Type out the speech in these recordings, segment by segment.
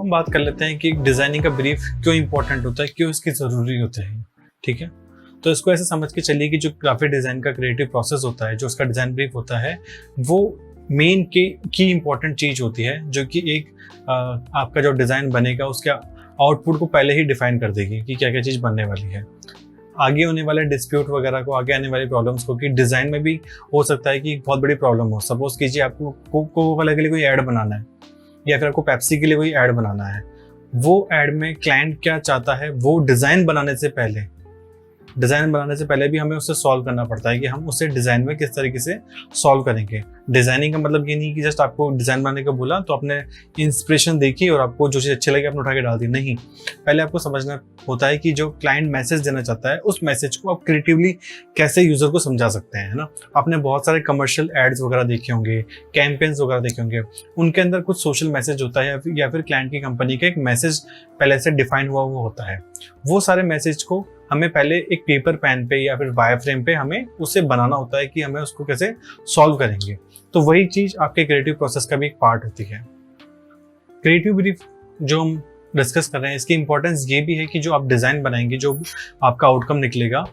हम बात कर लेते हैं कि डिज़ाइनिंग का ब्रीफ क्यों इंपॉर्टेंट होता है, क्यों इसकी ज़रूरी होता है। ठीक है, तो इसको ऐसे समझ के चलिए कि जो ग्राफिक डिज़ाइन का क्रिएटिव प्रोसेस होता है, जो उसका डिज़ाइन ब्रीफ होता है, वो मेन की इंपॉर्टेंट चीज़ होती है, जो कि एक आपका जो डिज़ाइन बनेगा उसके आउटपुट को पहले ही डिफाइन कर देगी कि क्या क्या चीज़ बनने वाली है। आगे होने वाले डिस्प्यूट वगैरह को, आगे आने वाली प्रॉब्लम्स को, कि डिज़ाइन में भी हो सकता है कि बहुत बड़ी प्रॉब्लम हो। सपोज कीजिए आपको कोको कोला के लिए कोई ऐड बनाना है, या फिर आपको पेप्सी के लिए कोई ऐड बनाना है। वो ऐड में क्लाइंट क्या चाहता है, वो डिज़ाइन बनाने से पहले भी हमें उससे सॉल्व करना पड़ता है कि हम उसे डिज़ाइन में किस तरीके से सॉल्व करेंगे। डिज़ाइनिंग का मतलब ये नहीं कि जस्ट आपको डिज़ाइन बनाने का बोला तो आपने इंस्पिरेशन देखी और आपको जो चीज़ अच्छी लगी आपने उठा के डाल दी। नहीं, पहले आपको समझना होता है कि जो क्लाइंट मैसेज देना चाहता है, उस मैसेज को आप क्रिएटिवली कैसे यूज़र को समझा सकते हैं, है ना। आपने बहुत सारे कमर्शियल एड्स वगैरह देखे होंगे, कैंपेन्स वगैरह देखे होंगे, उनके अंदर कुछ सोशल मैसेज होता है या फिर क्लाइंट की कंपनी का एक मैसेज पहले से डिफाइन हुआ होता है। वो सारे मैसेज को हमें पहले एक पेपर पेन पे या फिर वायर फ्रेम पे हमें उसे बनाना होता है कि हमें उसको कैसे सॉल्व करेंगे। तो वही चीज़ आपके क्रिएटिव प्रोसेस का भी एक पार्ट होती है। क्रिएटिव ब्रीफ जो हम डिस्कस कर रहे हैं, इसकी इंपॉर्टेंस ये भी है कि जो आप डिज़ाइन बनाएंगे, जो आपका आउटकम निकलेगा,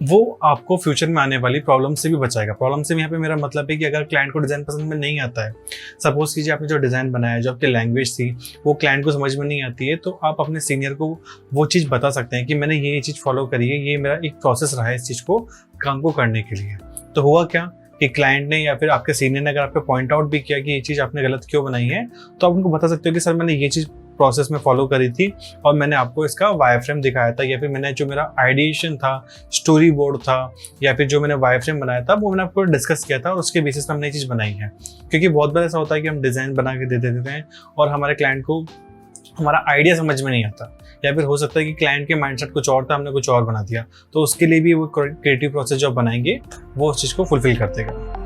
वो आपको फ्यूचर में आने वाली प्रॉब्लम से भी बचाएगा। प्रॉब्लम से यहाँ पे मेरा मतलब है कि अगर क्लाइंट को डिज़ाइन पसंद में नहीं आता है, सपोज कीजिए आपने जो डिज़ाइन बनाया, जो आपकी लैंग्वेज थी वो क्लाइंट को समझ में नहीं आती है, तो आप अपने सीनियर को वो चीज़ बता सकते हैं कि मैंने ये चीज़ फॉलो करी है, ये मेरा एक प्रोसेस रहा है इस चीज़ को काम को करने के लिए। तो हुआ क्या कि क्लाइंट ने या फिर आपके सीनियर ने अगर आपको पॉइंट आउट भी किया कि ये चीज़ आपने गलत क्यों बनाई है, तो आप उनको बता सकते हो कि सर मैंने ये चीज़ प्रोसेस में फॉलो करी थी और मैंने आपको इसका वायर फ्रेम दिखाया था, या फिर मैंने जो मेरा आइडिएशन था, स्टोरी बोर्ड था, या फिर जो मैंने वायर फ्रेम बनाया था वो मैंने आपको डिस्कस किया था और उसके बेसिस पर हमने ये चीज़ बनाई है। क्योंकि बहुत बार ऐसा होता है कि हम डिज़ाइन बना के दे देते हैं और हमारे क्लाइंट को हमारा आइडिया समझ में नहीं आता, या फिर हो सकता है कि क्लाइंट के माइंडसेट कुछ और था, हमने कुछ और बना दिया। तो उसके लिए भी वो क्रिएटिव प्रोसेस जो बनाएंगे वो उस चीज़ को फुलफिल कर देगा।